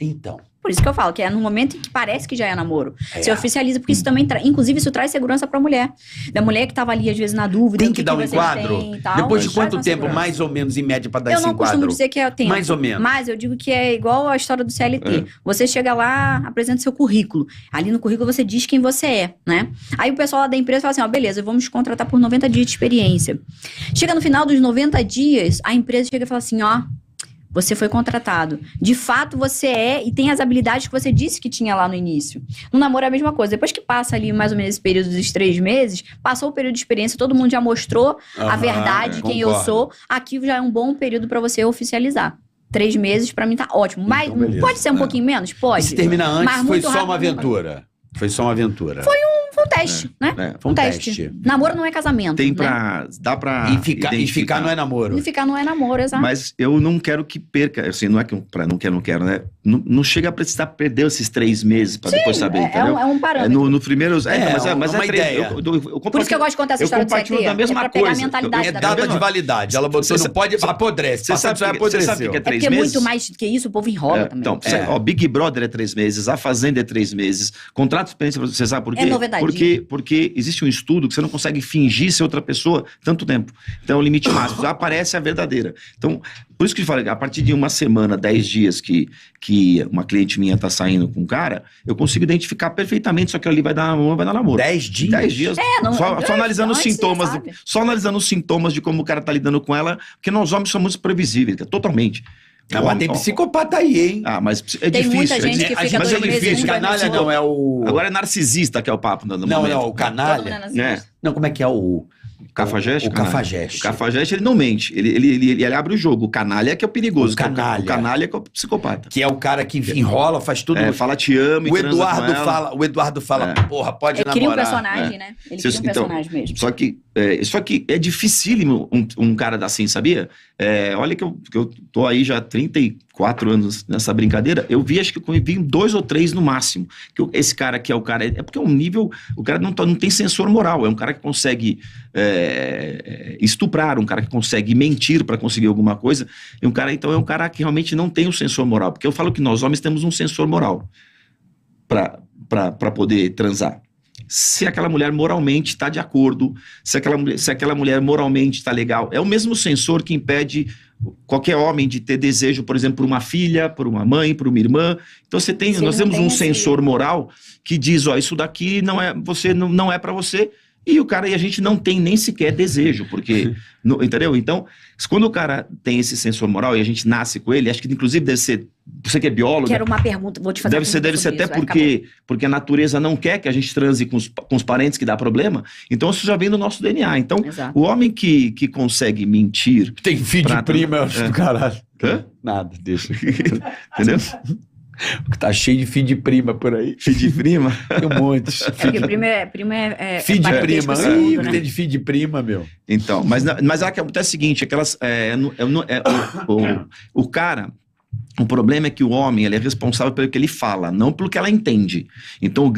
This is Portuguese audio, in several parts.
Então. Por isso que eu falo, que é no momento em que parece que já é namoro. Você oficializa, porque isso também inclusive isso traz segurança pra mulher. Da mulher que tava ali, às vezes, na dúvida. Tem que dar um enquadro? Têm, tal, Depois de traz quanto uma tempo, segurança. mais ou menos, em média, pra dar esse Eu não enquadro? costumo dizer que é tempo. Mais ou menos. Mas eu digo que é igual a história do CLT. Você chega lá, apresenta seu currículo. Ali no currículo você diz quem você é, né? Aí o pessoal lá da empresa fala assim, ó, beleza, vamos te contratar por 90 dias de experiência. Chega no final dos 90 dias, a empresa chega e fala assim, ó, você foi contratado. De fato, você é e tem as habilidades que você disse que tinha lá no início. No namoro é a mesma coisa. Depois que passa ali mais ou menos esse período dos 3 meses, passou o período de experiência, todo mundo já mostrou a verdade, quem eu sou. Aqui já é um bom período para você oficializar. 3 meses, pra mim, tá ótimo. Mas Então, pode ser um pouquinho menos? Pode. E se termina antes, Mas foi muito só rápido, uma aventura. Foi só uma aventura. Foi um teste, né? Foi um teste. Namoro não é casamento. Tem né? dá pra E ficar não é namoro. E ficar não é namoro, exato. Mas eu não quero que perca, assim, não é que não quero, né? Não chega a precisar perder esses 3 meses pra depois saber, entendeu? É um parâmetro. No primeiro... mas uma ideia. Por isso que eu gosto de contar essa história do CLT. da mesma pra pegar coisa. a mentalidade É da data pessoa. de validade. Ela botou, não pode apodrece. Você sabe o que é 3 porque meses? muito mais que isso, o povo enrola também. Então, Big Brother é 3 meses, A Fazenda é 3 meses, contrato de experiência, você sabe por quê? É 90 porque existe um estudo que você não consegue fingir ser outra pessoa tanto tempo. Então é o limite máximo, já aparece a verdadeira. Então, por isso que eu falei, a partir de uma semana, 10 dias que uma cliente minha tá saindo com um cara, eu consigo identificar perfeitamente se aquilo ali vai dar namoro. 10 dias? 10 dias. Só analisando os sintomas. Só analisando os sintomas de como o cara tá lidando com ela, porque nós homens somos previsíveis, totalmente. Mas tem psicopata aí, hein? Mas é tem difícil. muita gente que fica mas 2 meses. difícil. Canalha não, é o... Agora é narcisista que é o papo. Não, o canalha. Não, como é que é o... Cafajeste? O cafajeste. O cafajeste, ele não mente. Ele abre o jogo. O canalha que é o perigoso. O canalha. O canalha que é o psicopata. Que é o cara que enrola, faz tudo... Fala te amo e O Eduardo fala, porra, pode namorar. Ele cria um personagem, né? Ele cria um personagem mesmo. Só que é dificílimo um cara assim, sabia? Olha que eu tô aí já há 34 anos nessa brincadeira. Eu vi, acho que eu vi 2 ou 3 no máximo. Esse cara aqui é o cara... É porque é um nível... O cara não tem sensor moral. É um cara que consegue estuprar, um cara que consegue mentir para conseguir alguma coisa. Então é um cara que realmente não tem o sensor moral. Porque eu falo que nós homens temos um sensor moral para poder transar. Se aquela mulher moralmente está de acordo, se aquela mulher moralmente está legal. É o mesmo sensor que impede qualquer homem de ter desejo, por exemplo, por uma filha, por uma mãe, por uma irmã. Então nós temos um sensor moral que diz, isso daqui não é para você. E a gente não tem nem sequer desejo, porque, entendeu? Então, quando o cara tem esse sensor moral e a gente nasce com ele, acho que inclusive deve ser, você que é biólogo... Quero uma pergunta, vou te fazer Deve ser até porque a natureza não quer que a gente transe com os parentes que dá problema, então isso já vem do nosso DNA. Então, o homem que consegue mentir... Tem filho de prima, do caralho. Hã? Nada, deixa. Entendeu? Tá cheio de filho de prima por aí. Filho de prima? Tem um monte. Porque prima é filho de prima. Né? Tem de filho de prima, meu. Então, mas é o seguinte, o cara... O problema é que o homem ele é responsável pelo que ele fala, não pelo que ela entende. Então,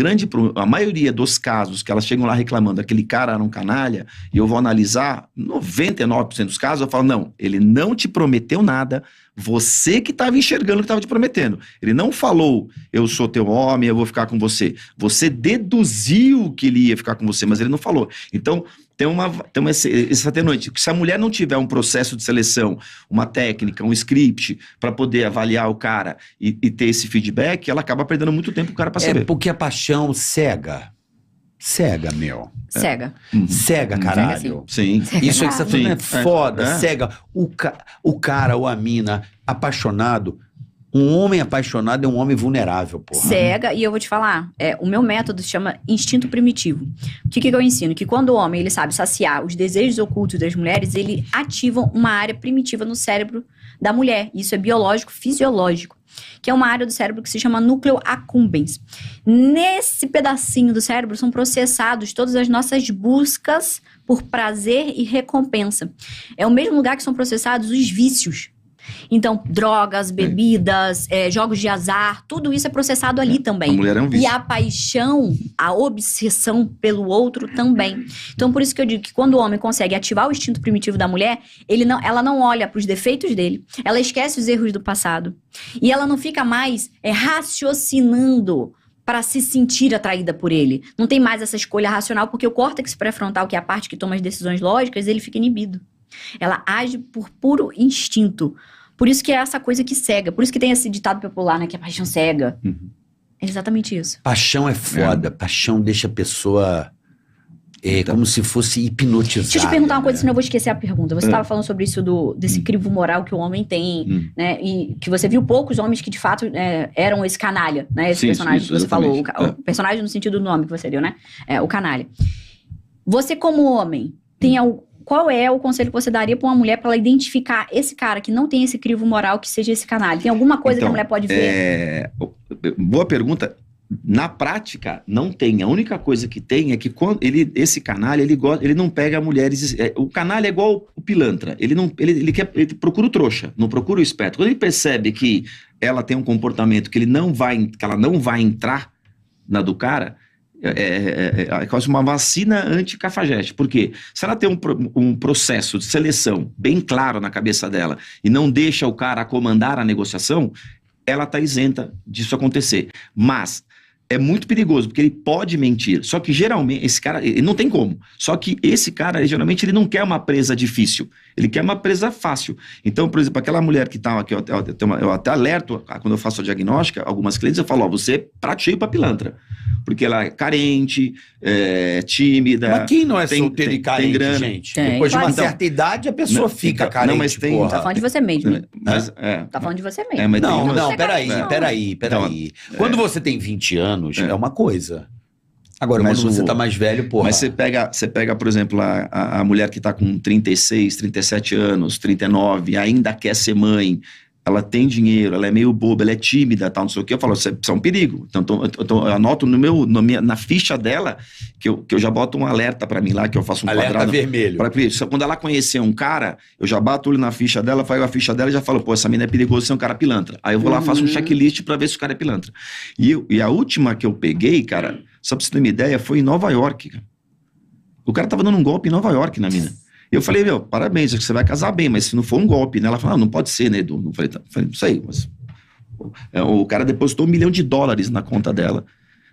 a maioria dos casos que elas chegam lá reclamando aquele cara era um canalha, e eu vou analisar, 99% dos casos, eu falo, não, ele não te prometeu nada, você que estava enxergando o que estava te prometendo. Ele não falou, eu sou teu homem, eu vou ficar com você. Você deduziu que ele ia ficar com você, mas ele não falou. Então, tem esse atenuante. Se a mulher não tiver um processo de seleção, uma técnica, um script, para poder avaliar o cara e ter esse feedback, ela acaba perdendo muito tempo o cara para saber. Porque a paixão cega. Cega, meu. Cega. Cega, caralho. Sim. Isso é que você tá falando, é foda, É. cega. O cara ou a mina apaixonado, um homem apaixonado é um homem vulnerável, porra. Cega, e eu vou te falar, o meu método se chama instinto primitivo. O que eu ensino? Que quando o homem ele sabe saciar os desejos ocultos das mulheres, ele ativa uma área primitiva no cérebro da mulher. Isso é biológico, fisiológico. Que é uma área do cérebro que se chama núcleo accumbens. Nesse pedacinho do cérebro são processados todas as nossas buscas por prazer e recompensa. É o mesmo lugar que são processados os vícios. Então, drogas, bebidas, jogos de azar, tudo isso é processado ali também. A mulher é um vício. E a paixão, a obsessão pelo outro também. Então, por isso que eu digo que quando o homem consegue ativar o instinto primitivo da mulher, ela não olha para os defeitos dele, ela esquece os erros do passado. E ela não fica mais raciocinando para se sentir atraída por ele. Não tem mais essa escolha racional, porque o córtex pré-frontal, que é a parte que toma as decisões lógicas, ele fica inibido. Ela age por puro instinto. Por isso que é essa coisa que cega. Por isso que tem esse ditado popular, né? Que a paixão cega. É exatamente isso. Paixão é foda. Paixão deixa a pessoa como se fosse hipnotizada. Deixa eu te perguntar uma coisa, senão eu vou esquecer a pergunta. Você estava falando sobre isso desse crivo moral que o homem tem, né? E que você viu poucos homens que, de fato, eram esse canalha, né? Esse personagem que você falou. O personagem no sentido do nome que você deu, né? O canalha. Você, como homem, qual é o conselho que você daria para uma mulher para ela identificar esse cara que não tem esse crivo moral, que seja esse canalha? Tem alguma coisa que a mulher pode ver? Boa pergunta. Na prática, não tem. A única coisa que tem é que quando esse canalha, ele não pega mulheres... o canalha é igual o pilantra. Ele procura o trouxa, não procura o esperto. Quando ele percebe que ela tem um comportamento que ela não vai entrar na do cara... É quase uma vacina anti-cafajeste. Por quê? Se ela tem um processo de seleção bem claro na cabeça dela e não deixa o cara comandar a negociação, ela está isenta disso acontecer. Mas é muito perigoso, porque ele pode mentir. Só que geralmente, esse cara, ele não tem como. Só que esse cara, geralmente, ele não quer uma presa difícil. Ele quer uma presa fácil. Então, por exemplo, aquela mulher que está aqui, eu até alerto, quando eu faço a diagnóstica, algumas clientes, eu falo, você é prato cheio para pilantra. Porque ela é carente, tímida. Mas quem não é solteiro e carente, grana, gente? Depois de uma certa idade, a pessoa fica carente. Não, mas tem... Tá falando de você mesmo. Tá falando de você mesmo. Não, peraí. Quando você tem 20 anos, é uma coisa. Agora, quando você tá mais velho, porra... Mas você pega, por exemplo, a mulher que tá com 36, 37 anos, 39, ainda quer ser mãe... Ela tem dinheiro, ela é meio boba, ela é tímida, tal, não sei o que. Eu falo, isso é um perigo. Então eu anoto na ficha dela, que eu já boto um alerta pra mim lá, que eu faço um alerta quadrado. Vermelho. Quando ela conhecer um cara, eu já bato o olho na ficha dela, pego a ficha dela e já falo, pô, essa mina é perigosa ser um cara pilantra. Aí eu vou lá, faço um checklist pra ver se o cara é pilantra. E a última que eu peguei, cara, só pra você ter uma ideia, foi em Nova York. Cara. O cara tava dando um golpe em Nova York na mina. Eu falei, parabéns, acho que você vai casar bem, mas se não for um golpe, né? Ela falou, não pode ser, né, Edu? Eu falei, não sei, mas... O cara depositou $1 milhão na conta dela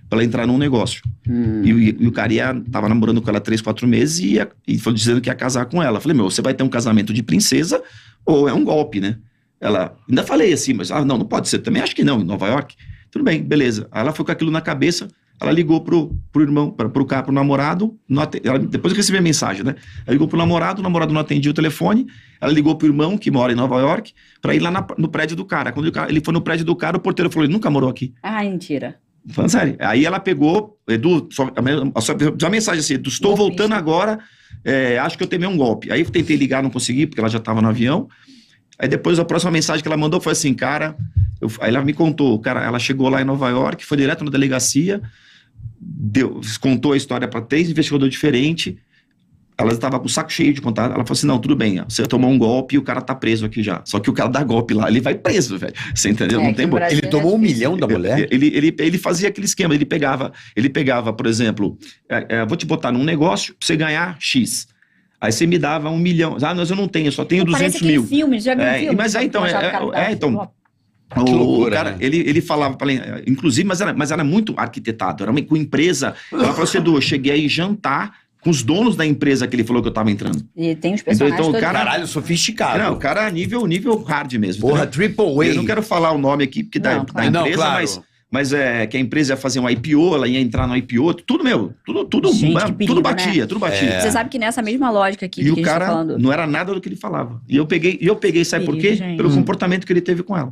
pra ela entrar num negócio. E o cara tava namorando com ela 3, 4 meses e foi dizendo que ia casar com ela. Eu falei, você vai ter um casamento de princesa ou é um golpe, né? Ela, ainda falei assim, mas não pode ser. Também acho que não, em Nova York. Tudo bem, beleza. Aí ela foi com aquilo na cabeça... Ela ligou pro irmão, pro namorado, depois eu recebi a mensagem, né? Ela ligou pro namorado, o namorado não atendia o telefone, ela ligou pro irmão, que mora em Nova York, pra ir lá no prédio do cara. Quando ele foi no prédio do cara, o porteiro falou, ele nunca morou aqui. Ah, mentira. Falando sério. Aí ela pegou, Edu, a mensagem assim, estou voltando agora, acho que eu temei um golpe. Aí eu tentei ligar, não consegui, porque ela já estava no avião. Aí depois a próxima mensagem que ela mandou foi assim, cara... Aí ela me contou, cara, ela chegou lá em Nova York, foi direto na delegacia, contou a história para 3 investigadores diferentes, ela estava com o saco cheio de contar, ela falou assim, não, tudo bem, você tomou um golpe e o cara tá preso aqui já, só que o cara dá golpe lá, ele vai preso, velho, você entendeu? Não tem Ele tomou $1 milhão da mulher? Ele fazia aquele esquema, ele pegava, por exemplo, vou te botar num negócio pra você ganhar X. Aí você me dava $1 milhão. Mas eu não tenho, eu só tenho 200 mil. Filme, já viu filme? Mas então, o cara, né? ele falava, inclusive, mas era muito arquitetado, era uma empresa. Ela falou assim, Edu, eu cheguei aí jantar com os donos da empresa que ele falou que eu tava entrando. E tem os personagens então, o cara, caralho, sofisticado. Não, o cara nível hard mesmo. Porra, triple A. Eu não quero falar o nome aqui, porque da empresa, claro. Mas que a empresa ia fazer um IPO, ela ia entrar no IPO, tudo batia, tudo batia. Você sabe que nessa mesma lógica aqui que o cara não era nada do que ele falava. E eu peguei, sabe por quê? Gente. Pelo comportamento que ele teve com ela.